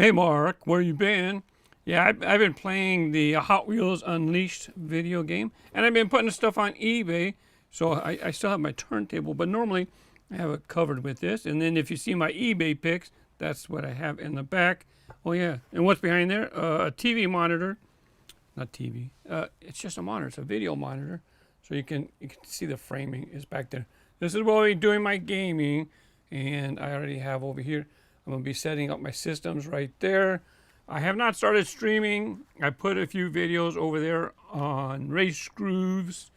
Hey Mark, where you been? Yeah, I've been playing the Hot Wheels Unleashed video game, and I've been putting stuff on eBay, so I still have my turntable, but normally I have it covered with this. And then if you see my eBay pics, that's what I have in the back. Oh yeah, and what's behind there? A TV monitor. Not TV. It's just a monitor. It's a video monitor, so you can see the framing is back there. This is where I'll be doing my gaming, and I already have over here. I'm going to be setting up my systems right there. I have not started streaming. I put a few videos over there on Grooves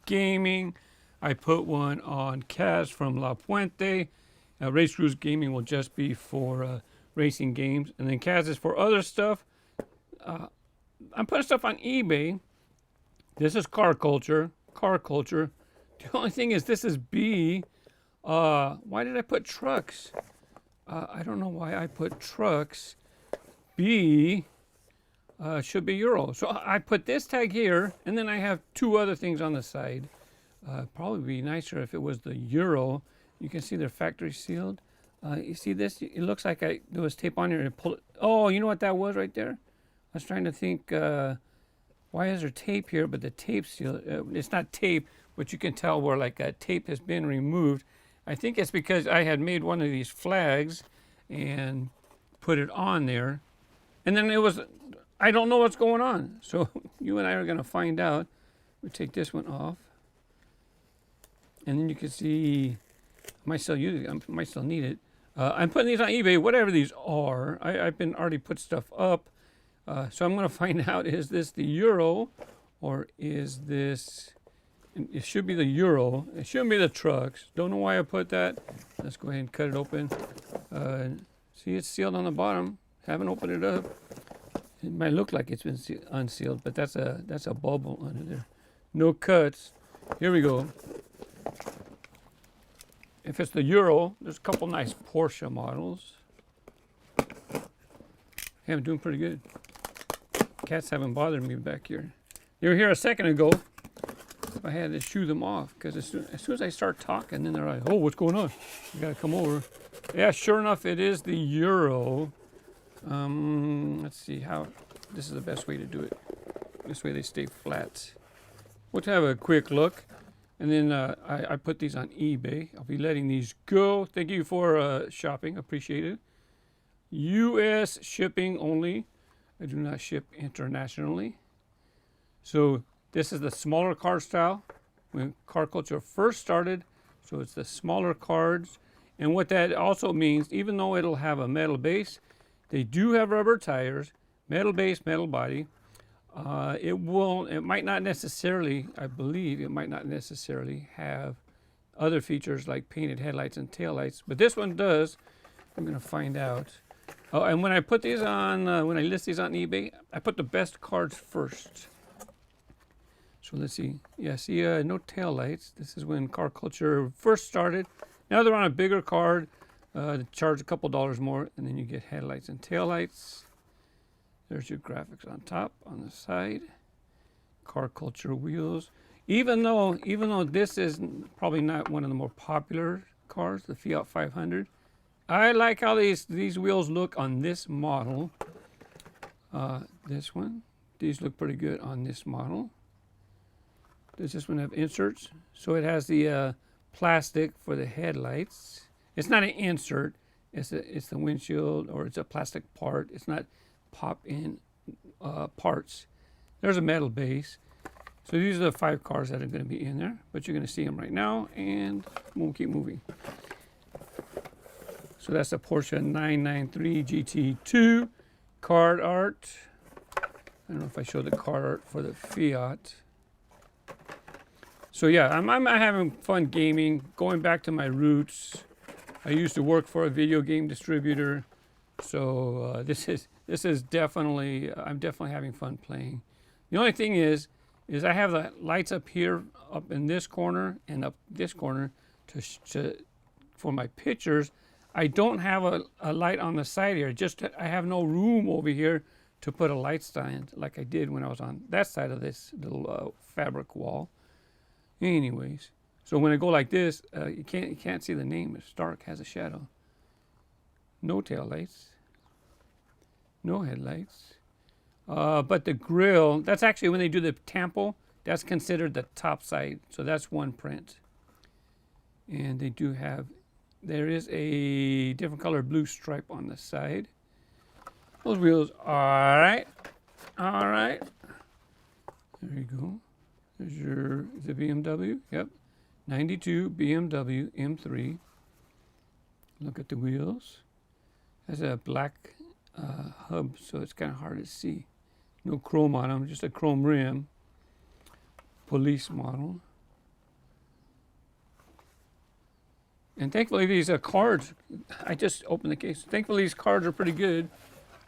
Gaming. I put one on Kaz from Puente. Grooves Gaming will just be for racing games. And then Kaz is for other stuff. I'm putting stuff on eBay. This is car culture. Car culture. The only thing is this is B. Why did I put trucks? I don't know why I put trucks. B should be Euro. So I put this tag here, and then I have two other things on the side. Probably be nicer if it was the Euro. You can see they're factory sealed. You see this? It looks like there was tape on here and pull it. Oh, you know what that was right there? I was trying to think, why is there tape here, but the tape sealed? It's not tape, but you can tell where like tape has been removed. I think it's because I had made one of these flags and put it on there. And then it was, I don't know what's going on. So you and I are going to find out. We take this one off. And then you can see, I might still use it. I might still need it. I'm putting these on eBay, whatever these are. I've been already put stuff up. So I'm going to find out, is this the Euro or is this... It should be the Euro. It shouldn't be the trucks. Don't know why I put that. Let's go ahead and cut it open. See, it's sealed on the bottom. Haven't opened it up. It might look like it's been unsealed, but that's a bubble under there. No cuts. Here we go. If it's the Euro, there's a couple nice Porsche models. Hey, I'm doing pretty good. Cats haven't bothered me back here. You were here a second ago. I had to shoo them off because as soon as I start talking, then they're like, oh, what's going on? You got to come over. Yeah, sure enough, it is the Euro. Let's see how, this is the best way to do it. This way they stay flat. We'll have a quick look. And then I put these on eBay. I'll be letting these go. Thank you for shopping. Appreciate it. U.S. shipping only. I do not ship internationally. So this is the smaller card style when car culture first started. So it's the smaller cards. And what that also means, even though it'll have a metal base, they do have rubber tires, metal base, metal body. It might not necessarily, I believe, it might not necessarily have other features like painted headlights and taillights, but this one does. I'm going to find out. Oh, and when I put these on, when I list these on eBay, I put the best cards first. So let's see. Yeah, see, no taillights. This is when car culture first started. Now they're on a bigger card. They charge a couple dollars more, and then you get headlights and taillights. There's your graphics on top, on the side. Car culture wheels. Even though this is probably not one of the more popular cars, the Fiat 500, I like how these wheels look on this model. This one. These look pretty good on this model. Does this one have inserts? So it has the plastic for the headlights. It's not an insert. It's the windshield, or it's a plastic part. It's not pop-in parts. There's a metal base. So these are the 5 cars that are going to be in there, but you're going to see them right now, and we'll keep moving. So that's the Porsche 993 GT2 card art. I don't know if I showed the card art for the Fiat. So yeah, I'm having fun gaming, going back to my roots. I used to work for a video game distributor, so this is definitely, I'm definitely having fun playing. The only thing is I have the lights up here, up in this corner and up this corner for my pictures. I don't have a light on the side here. I have no room over here to put a light stand like I did when I was on that side of this little fabric wall. Anyways, so when I go like this, you can't see the name. It's dark, has a shadow. No tail lights. No headlights. But the grill, that's actually when they do the tampo, that's considered the top side. So that's one print. And they do have, there is a different color blue stripe on the side. Those wheels, all right. All right. There you go. There's your, the BMW, yep. 92 BMW M3. Look at the wheels. Has a black hub, so it's kind of hard to see. No chrome on them, just a chrome rim. Police model. And thankfully these cards, I just opened the case. Thankfully these cards are pretty good.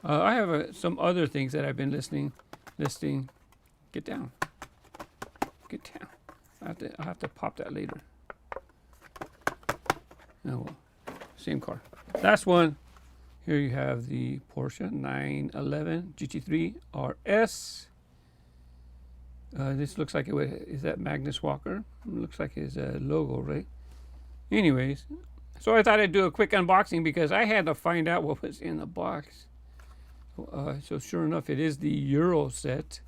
I have some other things that I've been listing. Get down. Get down. I'll have to pop that later. Oh well, same car. Last one. Here you have the Porsche 911 GT3 RS. This looks like is that Magnus Walker? It looks like his logo, right? Anyways, so I thought I'd do a quick unboxing because I had to find out what was in the box. So sure enough, it is the Euro set.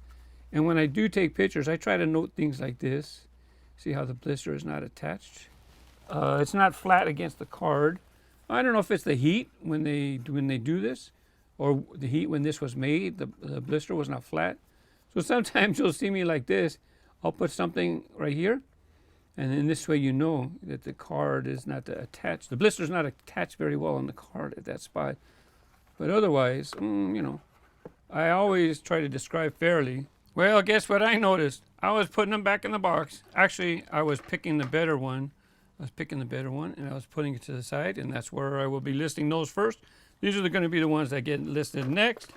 And when I do take pictures, I try to note things like this. See how the blister is not attached? It's not flat against the card. I don't know if it's the heat when they do this, or the heat when this was made. The blister was not flat. So sometimes you'll see me like this. I'll put something right here, and in this way you know that the card is not attached. The blister is not attached very well on the card at that spot. But otherwise, you know, I always try to describe fairly. Well, guess what I noticed? I was putting them back in the box. Actually, I was picking the better one. And I was putting it to the side, and that's where I will be listing those first. These are going to be the ones that get listed next.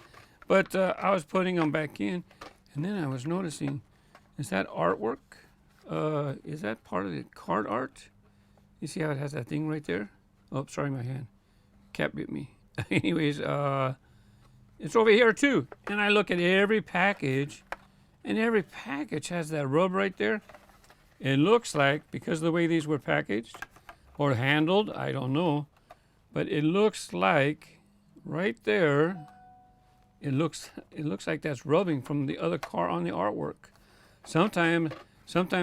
But I was putting them back in, and then I was noticing, is that artwork? Is that part of the card art? You see how it has that thing right there? Oh, sorry, my hand. Cat bit me. Anyways, it's over here too. And I look at every package, and every package has that rub right there. It looks like, because of the way these were packaged or handled, I don't know, but it looks like right there, it looks like that's rubbing from the other car on the artwork. Sometimes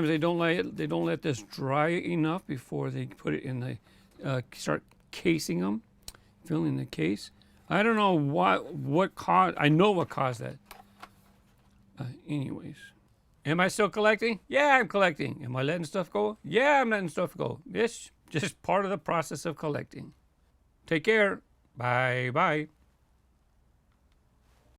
they don't let this dry enough before they put it in the start casing them, filling the case. I don't know what caused. I know what caused that. Anyways. Am I still collecting? Yeah, I'm collecting. Am I letting stuff go? Yeah, I'm letting stuff go. It's just part of the process of collecting. Take care. Bye-bye.